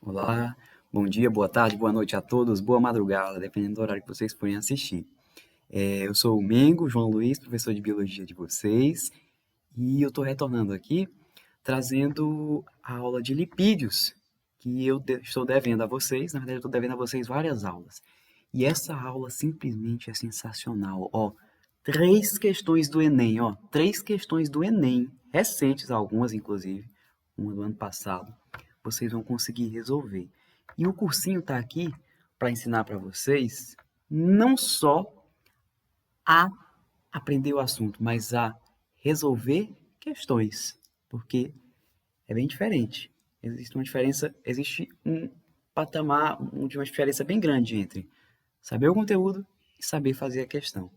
Olá, bom dia, boa tarde, boa noite a todos, boa madrugada, dependendo do horário que vocês forem assistir. Eu sou o Mengo, João Luiz, professor de Biologia de vocês, e eu estou retornando aqui trazendo a aula de lipídios, que estou devendo a vocês. Na verdade, eu estou devendo a vocês várias aulas. E essa aula simplesmente é sensacional. Ó, 3 questões do Enem, ó, 3 questões do Enem, recentes algumas, inclusive, uma do ano passado, vocês vão conseguir resolver. E o cursinho está aqui para ensinar para vocês não só a aprender o assunto, mas a resolver questões, porque é bem diferente. Existe um patamar de uma diferença bem grande entre saber o conteúdo e saber fazer a questão.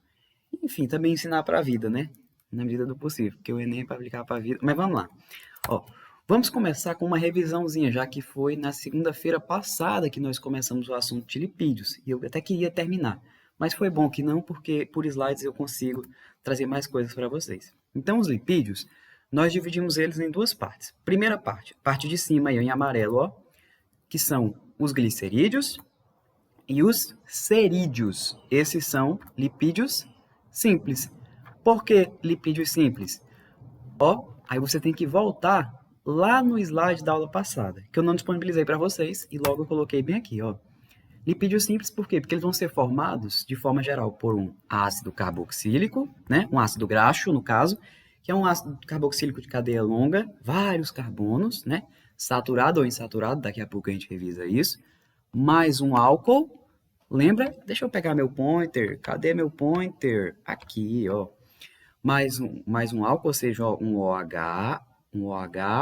Enfim, também ensinar para a vida, né? Na medida do possível, porque o Enem é para aplicar para a vida. Mas vamos lá. Ó, vamos começar com uma revisãozinha, já que foi na segunda-feira passada que nós começamos o assunto de lipídios. E eu até queria terminar, mas foi bom que não, porque por slides eu consigo trazer mais coisas para vocês. Então, os lipídios, nós dividimos eles em duas partes. Primeira parte de cima aí em amarelo, ó, que são os glicerídeos e os cerídeos. Esses são lipídios simples. Por que lipídios simples? Ó, aí você tem que voltar lá no slide da aula passada, que eu não disponibilizei para vocês e logo eu coloquei bem aqui, ó. Lipídios simples por quê? Porque eles vão ser formados, de forma geral, por um ácido carboxílico, né? Um ácido graxo, no caso, que é um ácido carboxílico de cadeia longa, vários carbonos, né? Saturado ou insaturado, daqui a pouco a gente revisa isso, mais um álcool. Lembra? Deixa eu pegar meu pointer. Cadê meu pointer? Aqui, ó. Mais um álcool, ou seja, ó, um OH,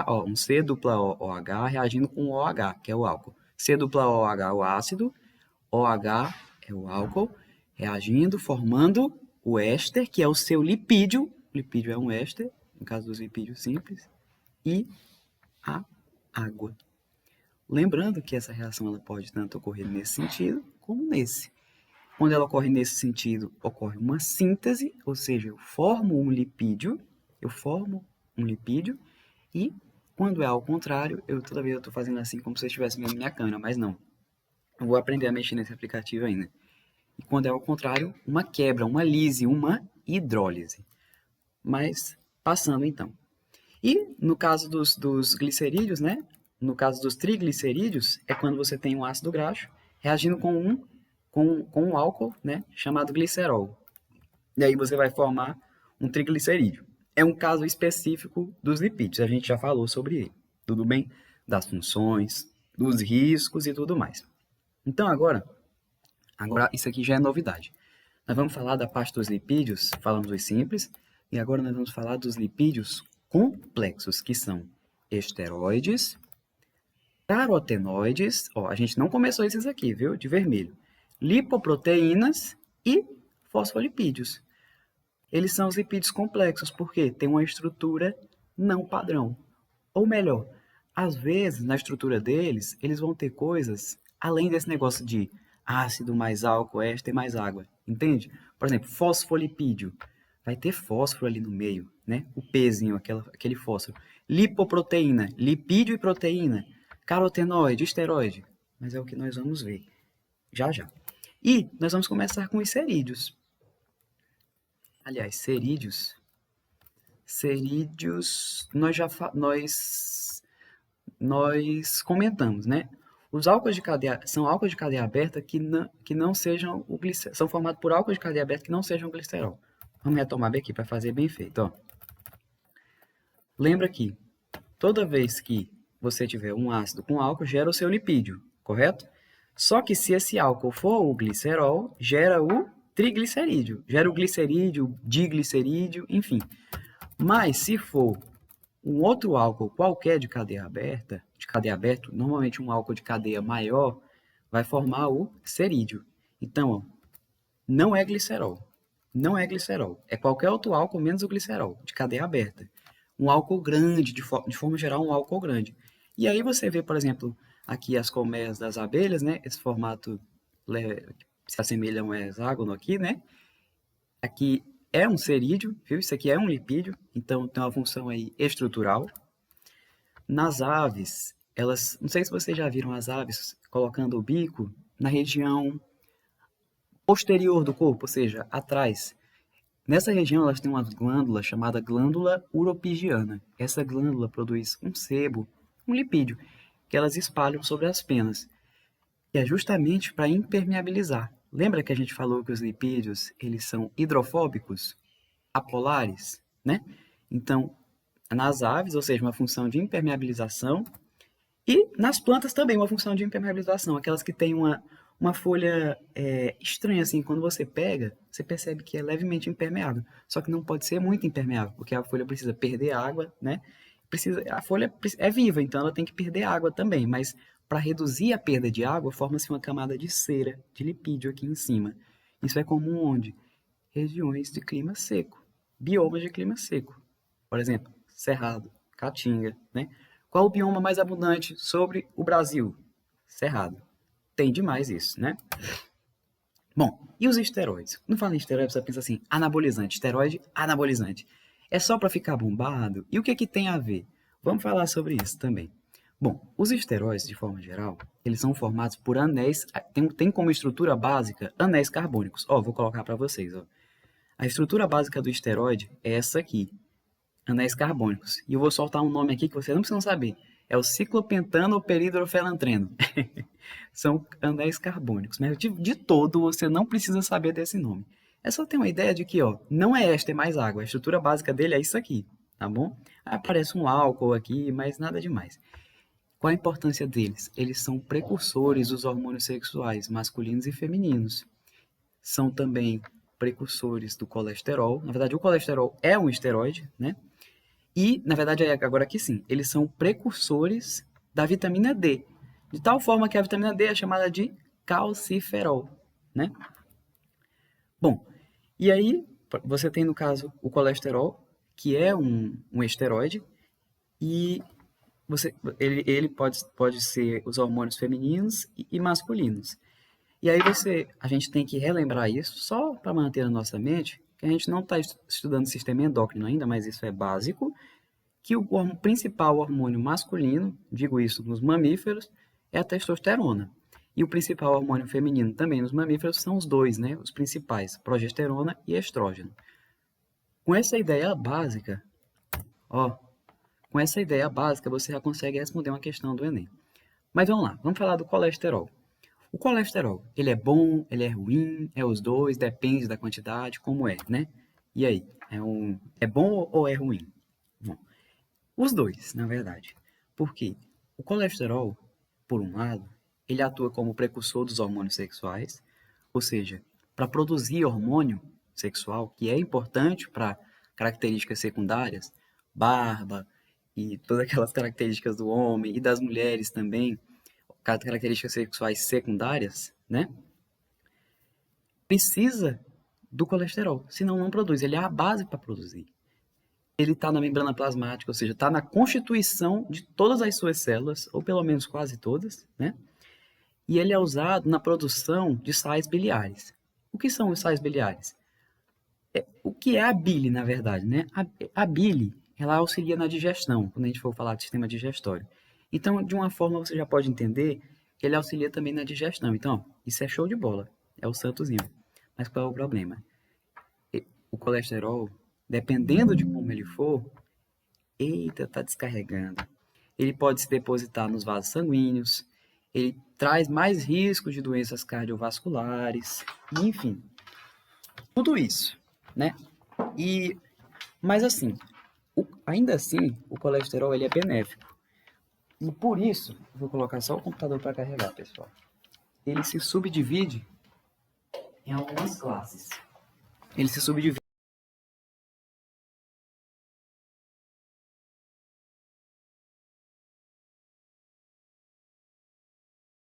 ó, um C dupla OH reagindo com OH, que é o álcool. C dupla OH, o ácido, OH é o álcool, reagindo, formando o éster, que é o seu lipídio. Lipídio é um éster, no caso dos lipídios simples, e a água. Lembrando que essa reação ela pode tanto ocorrer nesse sentido como nesse. Quando ela ocorre nesse sentido, ocorre uma síntese, ou seja, eu formo um lipídio, e quando é ao contrário, toda vez eu estou fazendo assim como se eu estivesse vendo minha câmera, mas não. Eu vou aprender a mexer nesse aplicativo ainda. E quando é ao contrário, uma quebra, uma lise, uma hidrólise. Mas, passando então. E no caso dos glicerídeos, né? No caso dos triglicerídeos, é quando você tem um ácido graxo reagindo com um álcool, né? Chamado glicerol. E aí você vai formar um triglicerídeo. É um caso específico dos lipídios, a gente já falou sobre ele. Tudo bem? Das funções, dos riscos e tudo mais. Então agora isso aqui já é novidade. Nós vamos falar da parte dos lipídios, falamos dos simples, e agora nós vamos falar dos lipídios complexos, que são esteroides, carotenoides, ó, a gente não começou esses aqui, viu? De vermelho. Lipoproteínas e fosfolipídios. Eles são os lipídios complexos, porque tem uma estrutura não padrão. Ou melhor, às vezes, na estrutura deles, eles vão ter coisas além desse negócio de ácido mais álcool, éster mais água. Entende? Por exemplo, fosfolipídio. Vai ter fósforo ali no meio, né? O Pzinho, aquele fósforo. Lipoproteína, lipídio e proteína. Carotenoide, esteroide. Mas é o que nós vamos ver já já. E nós vamos começar com os cerídeos. Aliás, cerídeos, nós comentamos, né? Os álcools de cadeia são álcools de cadeia aberta que não sejam o glicerol, são formados por álcools de cadeia aberta que não sejam o glicerol. Vamos retomar bem aqui para fazer bem feito, ó. Lembra que toda vez que você tiver um ácido com álcool, gera o seu lipídio, correto? Só que se esse álcool for o glicerol, gera o triglicerídeo, gera o glicerídeo, diglicerídeo, enfim. Mas se for um outro álcool qualquer de cadeia aberta, normalmente um álcool de cadeia maior, vai formar o cerídeo. Então, ó, não é glicerol. Não é glicerol. É qualquer outro álcool menos o glicerol, de cadeia aberta. Um álcool grande, de forma geral, um álcool grande. E aí você vê, por exemplo, aqui as colmeias das abelhas, né? Esse formato se assemelha a um hexágono aqui, né? Aqui é um cerídeo, viu? Isso aqui é um lipídio, então tem uma função aí estrutural. Nas aves, elas, não sei se vocês já viram as aves colocando o bico na região posterior do corpo, ou seja, atrás. Nessa região elas têm uma glândula chamada glândula uropigiana. Essa glândula produz um sebo, um lipídio, que elas espalham sobre as penas. E é justamente para impermeabilizar. Lembra que a gente falou que os lipídios, eles são hidrofóbicos, apolares, né? Então, nas aves, ou seja, uma função de impermeabilização, e nas plantas também uma função de impermeabilização, aquelas que têm uma folha estranha, assim, quando você pega, você percebe que é levemente impermeável, só que não pode ser muito impermeável, porque a folha precisa perder água, né? A folha é viva, então ela tem que perder água também, mas para reduzir a perda de água, forma-se uma camada de cera, de lipídio aqui em cima. Isso é comum onde? Regiões de clima seco, biomas de clima seco. Por exemplo, Cerrado, Caatinga, né? Qual o bioma mais abundante sobre o Brasil? Cerrado. Tem demais isso, né? Bom, e os esteroides? Não fala em esteroide, você pensa assim, anabolizante, esteroide, anabolizante. É só para ficar bombado? E o que tem a ver? Vamos falar sobre isso também. Bom, os esteroides, de forma geral, eles são formados por anéis, tem como estrutura básica anéis carbônicos. Ó, vou colocar para vocês, ó. A estrutura básica do esteroide é essa aqui, anéis carbônicos. E eu vou soltar um nome aqui que vocês não precisam saber. É o ciclopentano ou peridrofelantreno. São anéis carbônicos. Mas de todo você não precisa saber desse nome. É só ter uma ideia de que, ó, não é éster mais água. A estrutura básica dele é isso aqui, tá bom? Aparece um álcool aqui, mas nada demais. Qual a importância deles? Eles são precursores dos hormônios sexuais masculinos e femininos. São também precursores do colesterol. Na verdade, o colesterol é um esteroide, né? E, na verdade, agora aqui sim, eles são precursores da vitamina D, de tal forma que a vitamina D é chamada de calciferol, né? Bom, e aí você tem, no caso, o colesterol, que é um esteroide, e ele pode ser os hormônios femininos e masculinos. E aí a gente tem que relembrar isso, só para manter na nossa mente, que a gente não está estudando sistema endócrino ainda, mas isso é básico, que o principal hormônio masculino, digo isso nos mamíferos, é a testosterona. E o principal hormônio feminino também nos mamíferos são os dois, né? Os principais, progesterona e estrógeno. Com essa ideia básica, ó, com essa ideia básica você já consegue responder uma questão do Enem. Mas vamos lá, vamos falar do colesterol. O colesterol, ele é bom, ele é ruim, é os dois, depende da quantidade, como é, né? E aí, é bom ou é ruim? Bom, os dois, na verdade. Porque o colesterol, por um lado, ele atua como precursor dos hormônios sexuais, ou seja, para produzir hormônio sexual, que é importante para características secundárias, barba e todas aquelas características do homem e das mulheres também, características sexuais secundárias, né? Precisa do colesterol, senão não produz. Ele é a base para produzir. Ele está na membrana plasmática, ou seja, está na constituição de todas as suas células, ou pelo menos quase todas, né? E ele é usado na produção de sais biliares. O que são os sais biliares? O que é a bile, na verdade, né? A bile, ela auxilia na digestão, quando a gente for falar de sistema digestório. Então, de uma forma, você já pode entender que ele auxilia também na digestão. Então, ó, isso é show de bola, é o santozinho. Mas qual é o problema? O colesterol, dependendo de como ele for, eita, tá descarregando. Ele pode se depositar nos vasos sanguíneos, ele traz mais risco de doenças cardiovasculares, enfim, tudo isso, né? Mas assim, ainda assim, o colesterol ele é benéfico. E por isso, vou colocar só o computador para carregar, pessoal. Ele se subdivide em algumas classes. Ele se subdivide